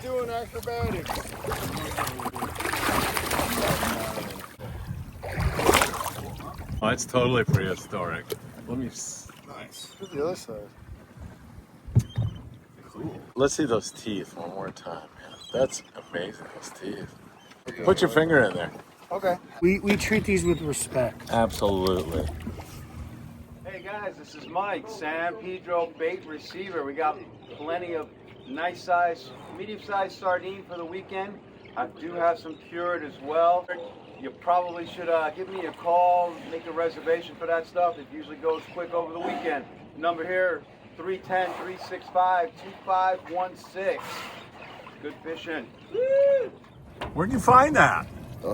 doing acrobatics. Oh, it's totally prehistoric. Let me. Nice. Look at the other side. Cool. Let's see those teeth one more time, man. That's amazing, those teeth. Put your finger in there. Okay. We treat these with respect. Absolutely. Hey guys, this is Mike, San Pedro bait receiver. We got plenty of nice size, medium sized sardine for the weekend. I do have some cured as well. You probably should give me a call, make a reservation for that stuff. It usually goes quick over the weekend. Number here, 310-365-2516. Good fishing. Woo! Where'd you find that?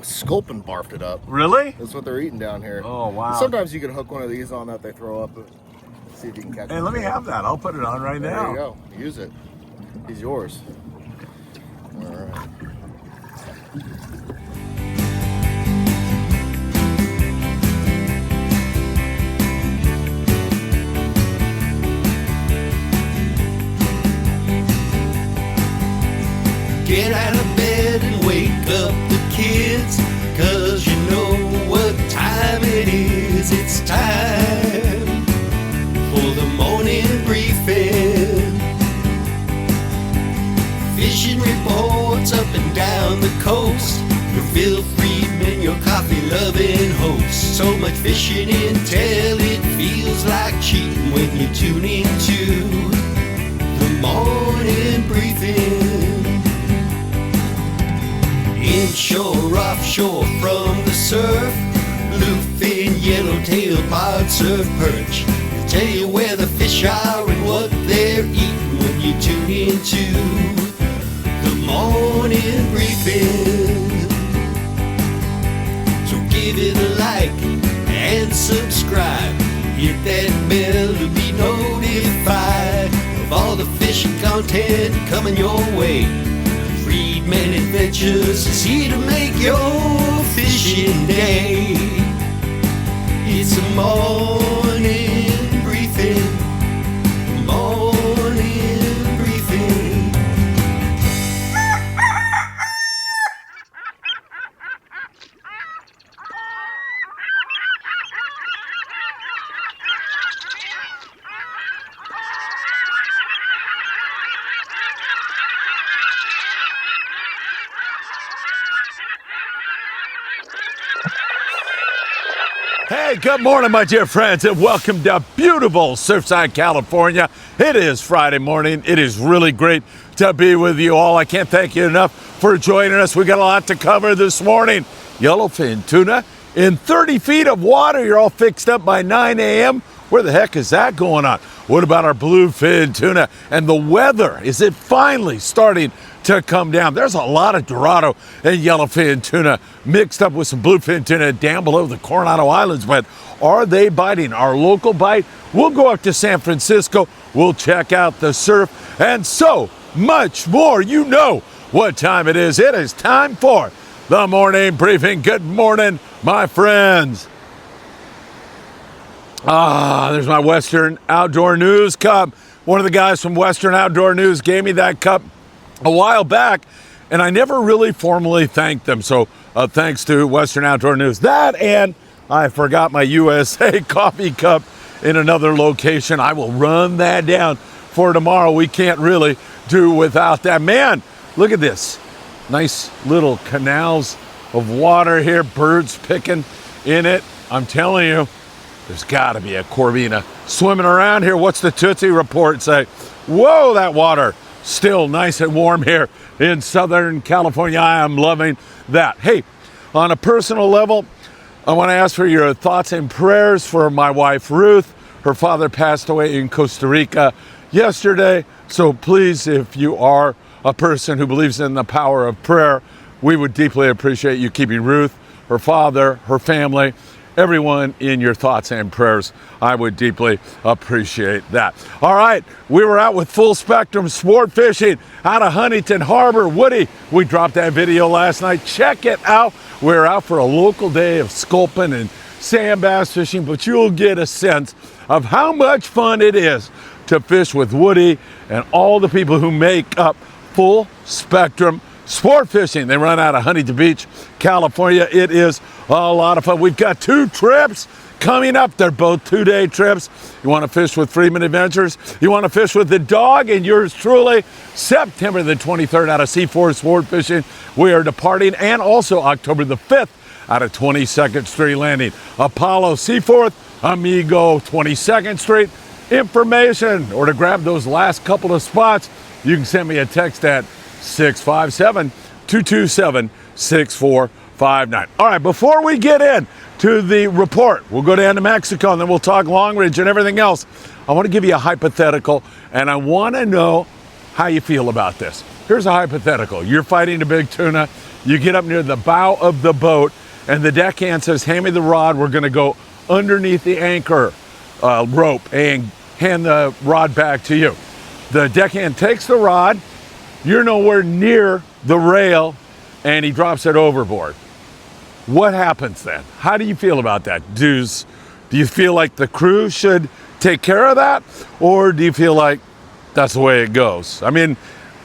Sculpin barfed it up. Really? That's what they're eating down here. Oh, wow. Sometimes you can hook one of these on that they throw up and see if you can catch it. Hey, let me have that. I'll put it on right now. There you go. Use it. He's yours. All right. Get out of bed and wake up the kids, 'cause you know what time it is. It's time for the morning briefing. Fishing reports up and down the coast. With Phil Friedman, your coffee-loving host. So much fishing intel, it feels like cheating when you tune into the morning briefing. Inshore, offshore, from the surf, bluefin, yellowtail, pod, surf, perch. They'll tell you where the fish are and what they're eating when you tune into the morning briefing. So give it a like and subscribe. Hit that bell to be notified of all the fishing content coming your way. Friedman Adventures is here to make your fishing day. It's a morning briefing. Morning briefing. Hey, good morning, my dear friends, and welcome to beautiful Surfside, California. It is Friday morning. It is really great to be with you all. I can't thank you enough for joining us. We got a lot to cover this morning. Yellowfin tuna in 30 feet of water. You're all fixed up by 9 a.m. Where the heck is that going on? What about our bluefin tuna and the weather? Is it finally starting to come down? There's a lot of Dorado and yellowfin tuna mixed up with some bluefin tuna down below the Coronado Islands, but are they biting? Our local bite? We'll go up to San Francisco. We'll check out the surf and so much more. You know what time it is. It is time for the morning briefing. Good morning, my friends. There's my Western Outdoor News cup. One of the guys from Western Outdoor News gave me that cup a while back, and I never really formally thanked them. So thanks to Western Outdoor News. That, and I forgot my USA coffee cup in another location. I will run that down for tomorrow. We can't really do without that. Man, look at this. Nice little canals of water here, birds picking in it. I'm telling you, there's got to be a corvina swimming around here. What's the Tootsie report say? Whoa, that water still nice and warm here in Southern California. I am loving that. Hey, on a personal level, I want to ask for your thoughts and prayers for my wife, Ruth. Her father passed away in Costa Rica yesterday. So please, if you are a person who believes in the power of prayer, we would deeply appreciate you keeping Ruth, her father, her family, everyone in your thoughts and prayers. I would deeply appreciate that. All right, we were out with Full Spectrum Sport Fishing out of Huntington Harbor. Woody, we dropped that video last night. Check it out. We're out for a local day of sculpin and sand bass fishing, but you'll get a sense of how much fun it is to fish with Woody and all the people who make up full spectrum sport fishing. They run out of Huntington Beach, California. It is a lot of fun. We've got 2 trips coming up. They're both 2-day trips. You want to fish with Friedman Adventures? You want to fish with the dog and yours truly? September the 23rd out of C4 Sport Fishing. We are departing, and also October the 5th out of 22nd Street Landing. Apollo Seaforth, Amigo 22nd Street. Information or to grab those last couple of spots, you can send me a text at 657-227-6459. All right, before we get in to the report, we'll go down to Mexico and then we'll talk Long Range and everything else. I want to give you a hypothetical, and I want to know how you feel about this. Here's a hypothetical. You're fighting a big tuna. You get up near the bow of the boat, and the deckhand says, hand me the rod. We're going to go underneath the anchor rope and hand the rod back to you. The deckhand takes the rod. You're nowhere near the rail, and he drops it overboard. What happens then? How do you feel about that? Do you feel like the crew should take care of that? Or do you feel like that's the way it goes? I mean,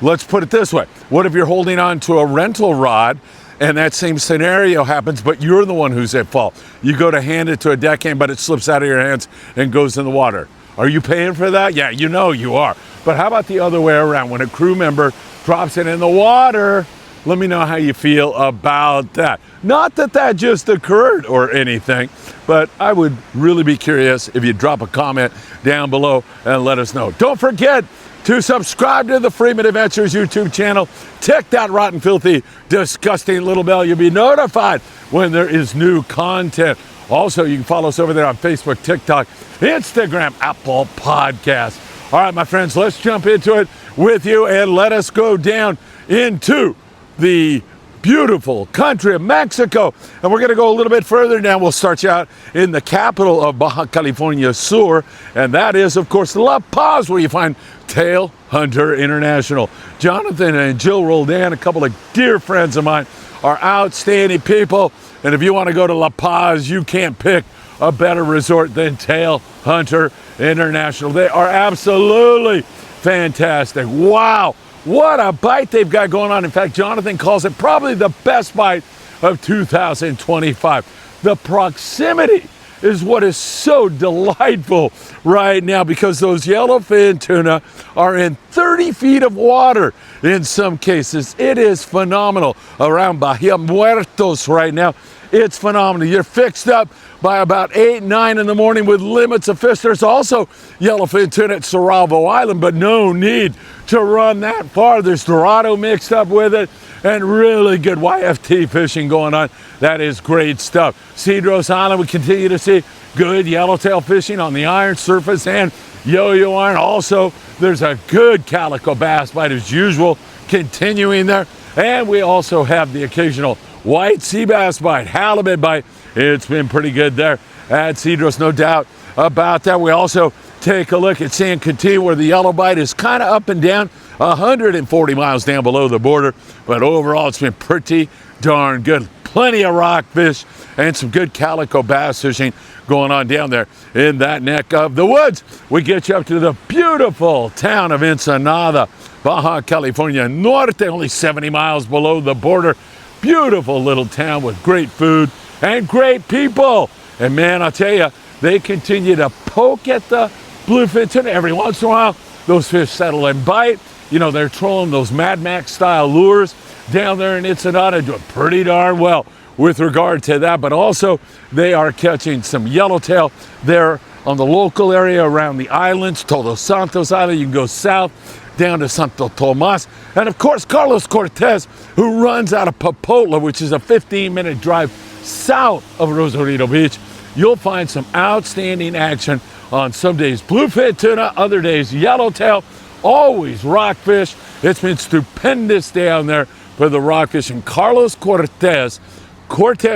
let's put it this way. What if you're holding on to a rental rod and that same scenario happens, but you're the one who's at fault? You go to hand it to a deckhand, but it slips out of your hands and goes in the water. Are you paying for that? Yeah, you know you are. But how about the other way around? When a crew member drops it in the water, let me know how you feel about that. Not that that just occurred or anything, but I would really be curious if you drop a comment down below and let us know. Don't forget to subscribe to the Friedman Adventures YouTube channel. Tick that rotten, filthy, disgusting little bell. You'll be notified when there is new content. Also, you can follow us over there on Facebook, TikTok, Instagram, Apple Podcasts. All right, my friends, let's jump into it with you and let us go down into the beautiful country of Mexico. And we're going to go a little bit further down. We'll start you out in the capital of Baja California Sur, and that is, of course, La Paz, where you find Tail Hunter International. Jonathan and Jill Roldan, a couple of dear friends of mine, are outstanding people. And if you want to go to La Paz, you can't pick a better resort than Tail Hunter International. They are absolutely fantastic. Wow, what a bite they've got going on. In fact, Jonathan calls it probably the best bite of 2025. The proximity is what is so delightful right now, because those yellowfin tuna are in 30 feet of water in some cases. It is phenomenal around Bahia Muertos right now. It's phenomenal. You're fixed up by about 8, 9 in the morning with limits of fish. There's also yellowfin tuna at Cerralvo Island, but no need to run that far. There's Dorado mixed up with it, and really good YFT fishing going on. That is great stuff. Cedros Island, we continue to see good yellowtail fishing on the iron surface and yo-yo iron. Also, there's a good calico bass bite as usual continuing there. And we also have the occasional white sea bass bite, halibut bite. It's been pretty good there at Cedros, no doubt about that. We also take a look at San Quintin, where the yellow bite is kind of up and down, 140 miles down below the border. But overall, it's been pretty darn good. Plenty of rockfish and some good calico bass fishing going on down there in that neck of the woods. We get you up to the beautiful town of Ensenada, Baja California Norte, only 70 miles below the border. Beautiful little town with great food and great people. And man, I'll tell you, they continue to poke at the bluefin tuna. Every once in a while, those fish settle and bite. You know, they're trolling those Mad Max style lures down there in Ensenada, doing pretty darn well with regard to that. But also, they are catching some yellowtail there on the local area around the islands. Todos Santos Island, you can go south down to Santo Tomas. And of course, Carlos Cortez, who runs out of Popotla, which is a 15-minute drive south of Rosarito Beach. You'll find some outstanding action on some days bluefin tuna, other days yellowtail, always rockfish. It's been stupendous down there for the rockfish. And Carlos Cortez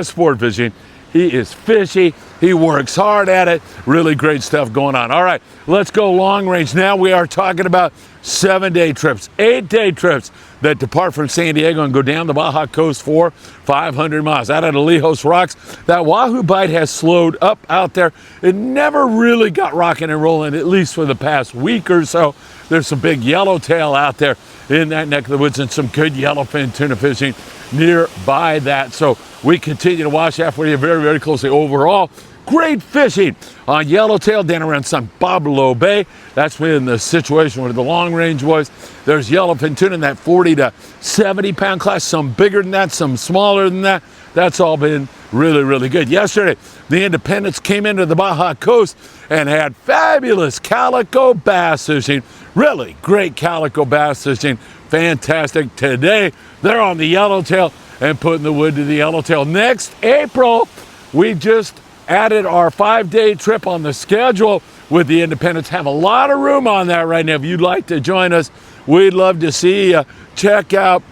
Sport Fishing, he is fishy. He works hard at it. Really great stuff going on. All right, let's go long range. Now we are talking about 7-day trips, 8-day trips. that depart from San Diego and go down the Baja coast for 500 miles. Out of Lejos Rocks, that wahoo bite has slowed up out there. It never really got rocking and rolling, at least for the past week or so. There's some big yellowtail out there in that neck of the woods and some good yellowfin tuna fishing nearby that. So we continue to watch that for you very, very closely. Overall, great fishing on yellowtail down around San Pablo Bay. That's been the situation where the long range was. There's yellowfin tuna in that 40 to 70 pound class, some bigger than that, some smaller than that. That's all been really, really good. Yesterday, the Independents came into the Baja coast and had fabulous calico bass fishing. Really great calico bass fishing. Fantastic. Today, they're on the yellowtail and putting the wood to the yellowtail. Next April, we just added our 5-day trip on the schedule with the Independents. Have a lot of room on that right now. If you'd like to join us, we'd love to see you. Check out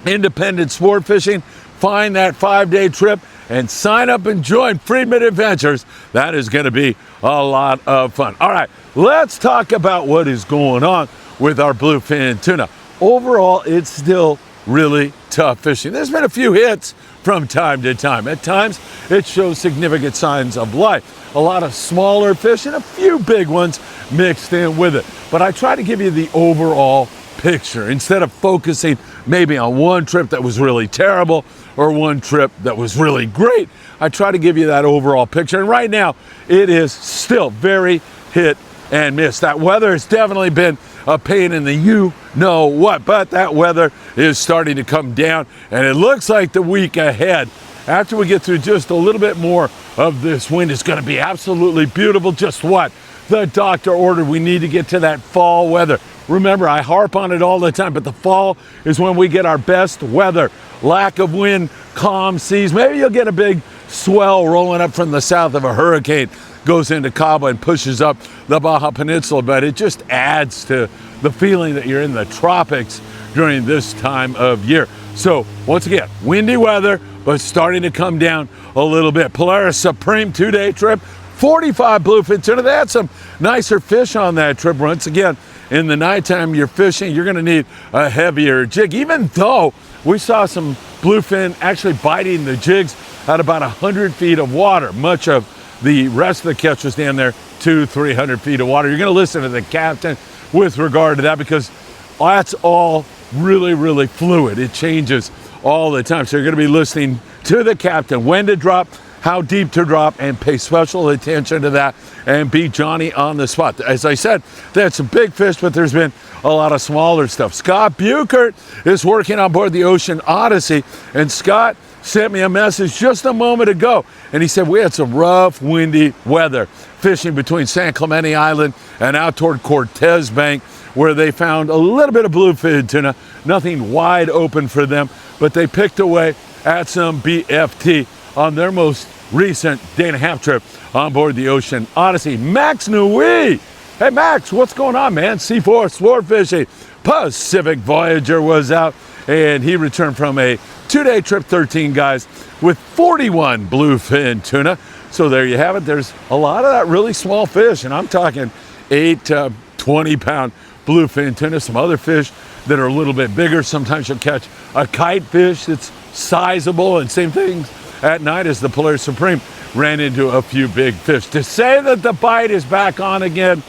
Independent Sport Fishing. Find that 5-day trip and sign up and join Friedman Adventures. That is going to be a lot of fun. All right, let's talk about what is going on with our bluefin tuna. Overall, it's still really tough fishing. There's been a few hits from time to time. At times, it shows significant signs of life. A lot of smaller fish and a few big ones mixed in with it. But I try to give you the overall picture instead of focusing maybe on one trip that was really terrible or one trip that was really great. I try to give you that overall picture. And right now, it is still very hit and miss. That weather has definitely been a pain in the you-know-what, but that weather is starting to come down, and it looks like the week ahead, after we get through just a little bit more of this wind, is going to be absolutely beautiful. Just what the doctor ordered. We need to get to that fall weather. Remember, I harp on it all the time, but the fall is when we get our best weather. Lack of wind, calm seas. Maybe you'll get a big swell rolling up from the south of a hurricane, goes into Cabo and pushes up the Baja Peninsula, but it just adds to the feeling that you're in the tropics during this time of year. So once again, windy weather, but starting to come down a little bit. Polaris Supreme 2-day trip, 45 bluefin tuna. They had some nicer fish on that trip. Once again, in the nighttime you're fishing, you're gonna need a heavier jig, even though we saw some bluefin actually biting the jigs at about 100 feet of water. Much of the rest of the catch was down there 200-300 feet of water. You're going to listen to the captain with regard to that, because that's all really, really fluid. It changes all the time. So you're going to be listening to the captain, when to drop, how deep to drop, and pay special attention to that and be Johnny on the spot. As I said, they had some big fish, but there's been a lot of smaller stuff. Scott Buchert is working on board the Ocean Odyssey, and Scott sent me a message just a moment ago, and he said we had some rough, windy weather fishing between San Clemente Island and out toward Cortez Bank, where they found a little bit of bluefin tuna. Nothing wide open for them, but they picked away at some BFT on their most recent day-and-a-half trip on board the Ocean Odyssey. Max Nui! Hey Max, what's going on, man? C4 Sport Fishing Pacific Voyager was out, and he returned from a 2-day trip, 13 guys, with 41 bluefin tuna. So there you have it. There's a lot of that really small fish, and I'm talking 8 to 20 pound bluefin tuna. Some other fish that are a little bit bigger. Sometimes you'll catch a kite fish that's sizable, and same things at night as the Polaris Supreme ran into a few big fish. To say that the bite is back on again,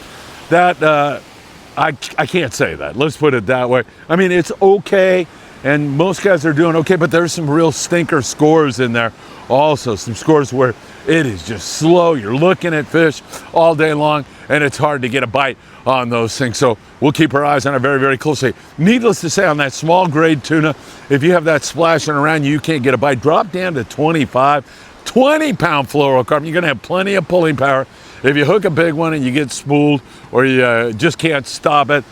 that I can't say that. Let's put it that way. I mean, it's okay, and most guys are doing okay, but there's some real stinker scores in there also. Some scores where it is just slow. You're looking at fish all day long, and it's hard to get a bite on those things. So we'll keep our eyes on it very, very closely. Needless to say, on that small grade tuna, if you have that splashing around you can't get a bite, drop down to 25, 20 pound fluorocarbon. You're gonna have plenty of pulling power. If you hook a big one and you get spooled, or you just can't stop it,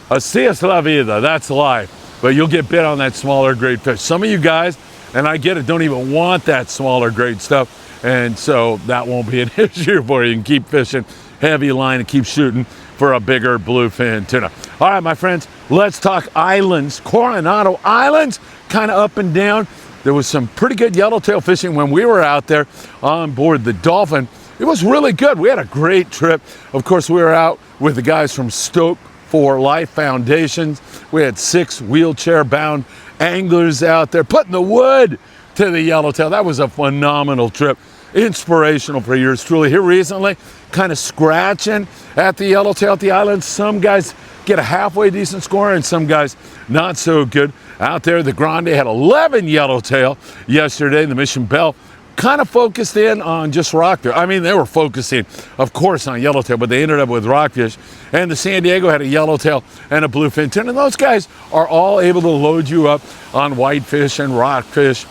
así es la vida, that's life. But you'll get bit on that smaller grade fish. Some of you guys, and I get it, don't even want that smaller grade stuff, and so that won't be an issue for you. You can keep fishing heavy line and keep shooting for a bigger bluefin tuna. All right, my friends, let's talk islands. Coronado Islands, kind of up and down. There was some pretty good yellowtail fishing when we were out there on board the Dolphin. It was really good. We had a great trip. Of course, we were out with the guys from Stoke for Life Foundations. We had 6 wheelchair-bound anglers out there putting the wood to the yellowtail. That was a phenomenal trip. Inspirational for yours truly. Here recently, kind of scratching at the yellowtail at the island. Some guys get a halfway decent score and some guys not so good. Out there, the Grande had 11 yellowtail yesterday. The Mission Belle kind of focused in on just rockfish. I mean, they were focusing, of course, on yellowtail, but they ended up with rockfish. And the San Diego had a yellowtail and a bluefin tuna. And those guys are all able to load you up on whitefish and rockfish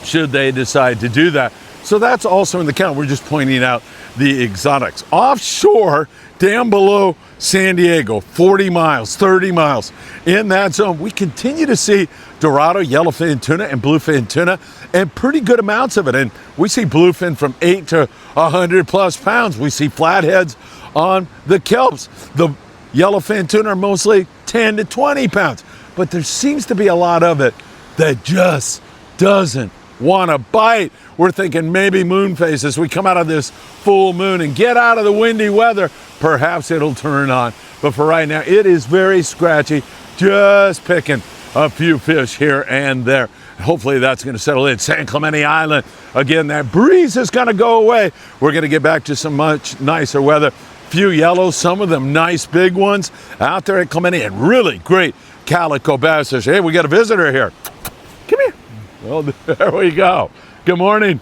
should they decide to do that. So that's also in the count. We're just pointing out the exotics. Offshore, down below San Diego, 40 miles, 30 miles in that zone, we continue to see Dorado, yellowfin tuna, and bluefin tuna, and pretty good amounts of it. And we see bluefin from 8 to 100 plus pounds. We see flatheads on the kelps. The yellowfin tuna are mostly 10 to 20 pounds. But there seems to be a lot of it that just doesn't want to bite. We're thinking maybe moon phase as we come out of this full moon and get out of the windy weather. Perhaps it'll turn on. But for right now, it is very scratchy, just picking a few fish here and there. Hopefully that's going to settle in. San Clemente Island, again, that breeze is going to go away. We're going to get back to some much nicer weather. Few yellows, some of them nice big ones out there at Clemente, and really great calico bass fish. Hey, we got a visitor here. Come here. Well, there we go. Good morning.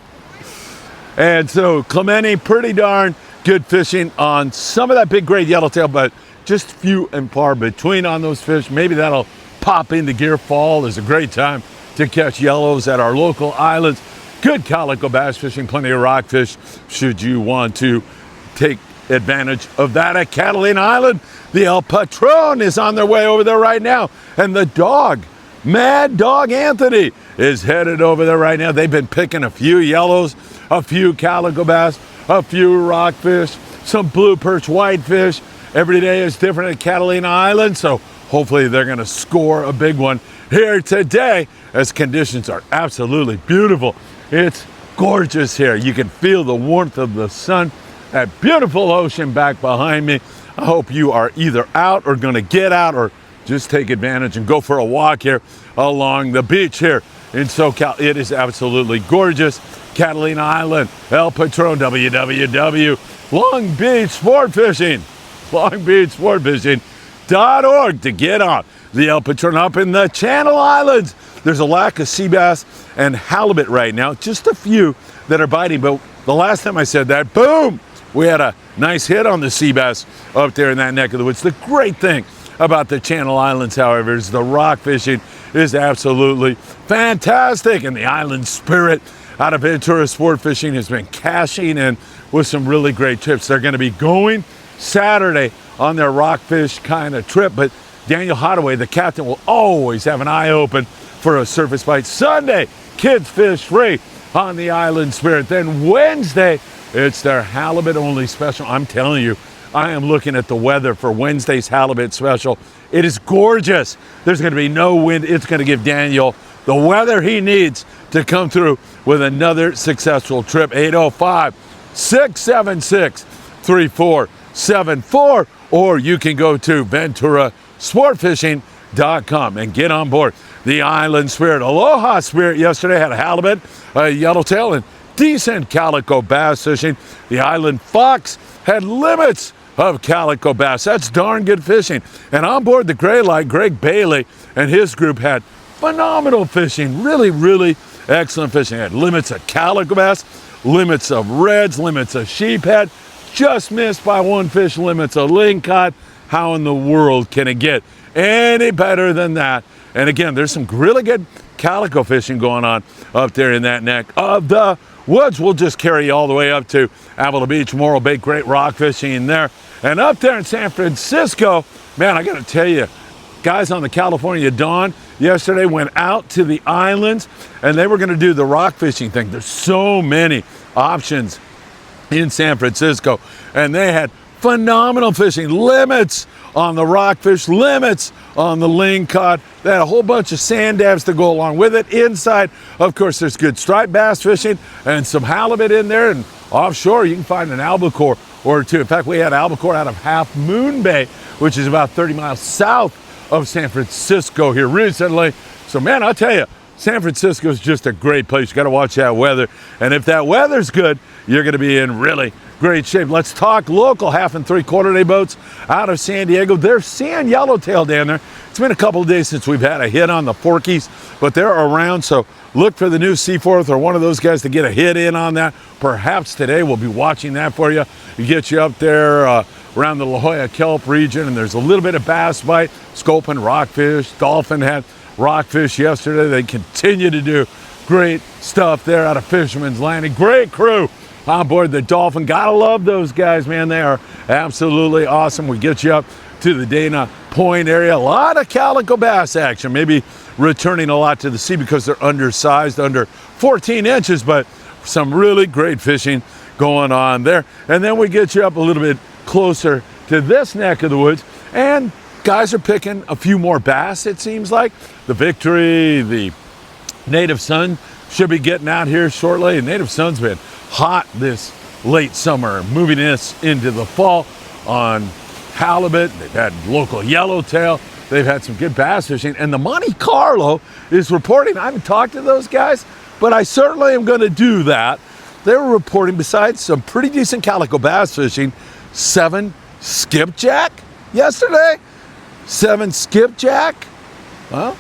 And so Clemente, pretty darn good fishing on some of that big grade yellowtail, but just few and far between on those fish. Maybe that'll pop into gear. Fall is a great time to catch yellows at our local islands. Good calico bass fishing, plenty of rockfish should you want to take advantage of that at Catalina Island. The El Patron is on their way over there right now, and the dog, Mad Dog Anthony, is headed over there right now. They've been picking a few yellows, a few calico bass, a few rockfish, some blue perch whitefish. Every day is different at Catalina Island, so hopefully they're going to score a big one here today as conditions are absolutely beautiful. It's gorgeous here. You can feel the warmth of the sun, that beautiful ocean back behind me. I hope you are either out or going to get out or just take advantage and go for a walk here along the beach here in SoCal. It is absolutely gorgeous. Catalina Island, El Patron, www. Long Beach Sport Fishing, longbeachsportfishing.org to get on the El Patron. Up in the Channel Islands, there's a lack of sea bass and halibut right now. Just a few that are biting, but the last time I said that, boom, we had a nice hit on the sea bass up there in that neck of the woods. The great thing about the Channel Islands, however, is the rock fishing is absolutely fantastic, and the island spirit out of Ventura Sport Fishing has been cashing in with some really great trips. They're going to be going Saturday on their rockfish kind of trip, but Daniel Hadaway, the captain, will always have an eye open for a surface bite. Sunday, kids fish free on the Island Spirit. Then Wednesday, it's their halibut only special. I'm telling you, I am looking at the weather for Wednesday's halibut special. It is gorgeous. There's going to be no wind. It's going to give Daniel the weather he needs to come through with another successful trip. 805-676-3474, or you can go to VenturaSportFishing.com and get on board the Island Spirit. Aloha Spirit yesterday had a halibut, a yellowtail, and decent calico bass fishing. The Island Fox had limits of calico bass. That's darn good fishing. And on board the Gray Light, Greg Bailey and his group had phenomenal fishing. Really, really excellent fishing. Had limits of calico bass, limits of reds, limits of sheephead. Just missed by one fish, limits of lingcod. How in the world can it get any better than that? And again, there's some really good calico fishing going on up there in that neck of the woods. We'll just carry you all the way up to Avila Beach, Morro Bay. Great rock fishing there. And up there in San Francisco, man, I got to tell you, guys on the California Dawn yesterday went out to the islands and they were going to do the rock fishing thing. There's so many options in San Francisco, and they had phenomenal fishing. Limits on the rockfish, limits on the lingcod. They had a whole bunch of sand dabs to go along with it. Inside, of course, there's good striped bass fishing and some halibut in there. And offshore, you can find an albacore or two. In fact, we had albacore out of Half Moon Bay, which is about 30 miles south of San Francisco here recently. So, man, I'll tell you, San Francisco is just a great place. You got to watch that weather. And if that weather's good, you're going to be in really great shape. Let's talk local 1/2 and 3/4 day boats out of San Diego. They're seeing yellowtail down there. It's been a couple of days since we've had a hit on the Forkies, but they're around. So look for the new Seaforth or one of those guys to get a hit in on that. Perhaps today we'll be watching that for you. We get you up there around the La Jolla Kelp region, and there's a little bit of bass bite, sculpin, rockfish. Dolphin had rockfish yesterday. They continue to do great stuff there out of Fisherman's Landing. Great crew on board the Dolphin. Gotta love those guys, man. They are absolutely awesome. We get you up to the Dana Point area. A lot of calico bass action. Maybe returning a lot to the sea because they're undersized, under 14 inches, but some really great fishing going on there. And then we get you up a little bit closer to this neck of the woods, and guys are picking a few more bass, it seems like. The Victory, the Native Sun should be getting out here shortly. And Native Sun's been hot this late summer, moving us into the fall on halibut. They've had local yellowtail. They've had some good bass fishing. And the Monte Carlo is reporting, I haven't talked to those guys, but I certainly am going to do that. They were reporting, besides some pretty decent calico bass fishing, 7 skipjack yesterday. 7 skipjack. Well,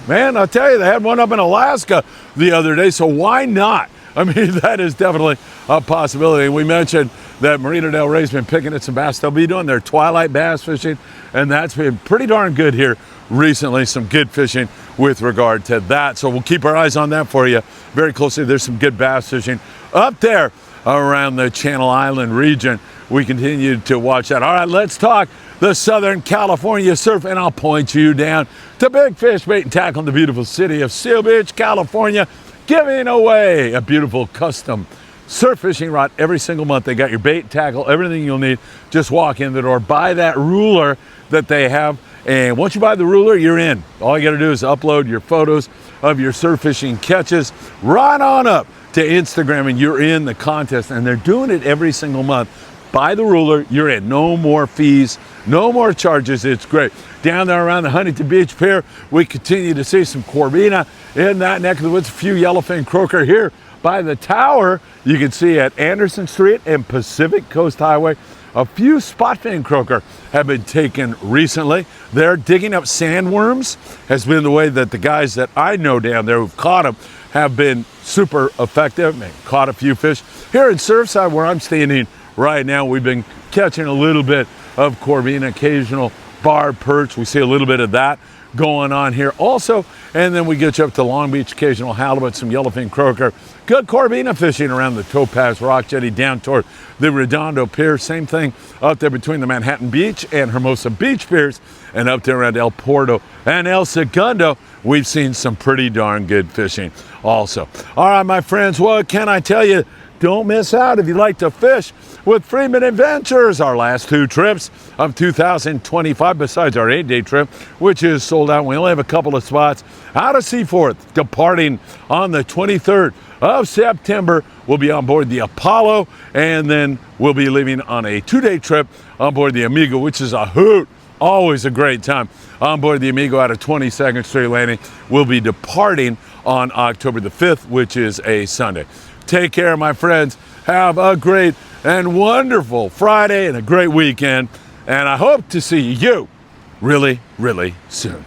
man, I'll tell you, they had one up in Alaska the other day, so why not? I mean, that is definitely a possibility. We mentioned that Marina Del Rey's been picking at some bass. They'll be doing their twilight bass fishing, and that's been pretty darn good here recently. Some good fishing with regard to that. So we'll keep our eyes on that for you very closely. There's some good bass fishing up there around the Channel Island region. We continue to watch that. All right, let's talk the Southern California surf, and I'll point you down to Big Fish Bait and Tackle in the beautiful city of Seal Beach, California, giving away a beautiful custom surf fishing rod every single month. They got your bait, tackle, everything you'll need. Just walk in the door, buy that ruler that they have, and once you buy the ruler, you're in. All you got to do is upload your photos of your surf fishing catches right on up to Instagram, and you're in the contest. And they're doing it every single month. Buy the ruler, you're in. No more fees, no more charges. It's great. Down there around the Huntington Beach Pier, we continue to see some corvina in that neck of the woods. A few yellowfin croaker here by the tower. You can see at Anderson Street and Pacific Coast Highway. A few spotfin croaker have been taken recently. They're digging up sandworms, has been the way that the guys that I know down there who've caught them have been super effective and caught a few fish. Here in Surfside, where I'm standing right now, we've been catching a little bit of corvina, occasional barred perch. We see a little bit of that going on here also. And then we get you up to Long Beach, occasional halibut, some yellowfin croaker. Good corvina fishing around the Topaz Rock Jetty down toward the Redondo Pier. Same thing up there between the Manhattan Beach and Hermosa Beach piers, and up there around El Porto and El Segundo. We've seen some pretty darn good fishing also. All right, my friends, what can I tell you? Don't miss out if you'd like to fish with Friedman Adventures. Our last 2 trips of 2025, besides our 8-day trip, which is sold out. We only have a couple of spots out of Seaforth, departing on the 23rd of September. We'll be on board the Apollo, and then we'll be leaving on a 2-day trip on board the Amigo, which is a hoot. Always a great time on board the Amigo out of 22nd Street Landing. We'll be departing on October the 5th, which is a Sunday. Take care, my friends. Have a great and wonderful Friday and a great weekend. And I hope to see you really, really soon.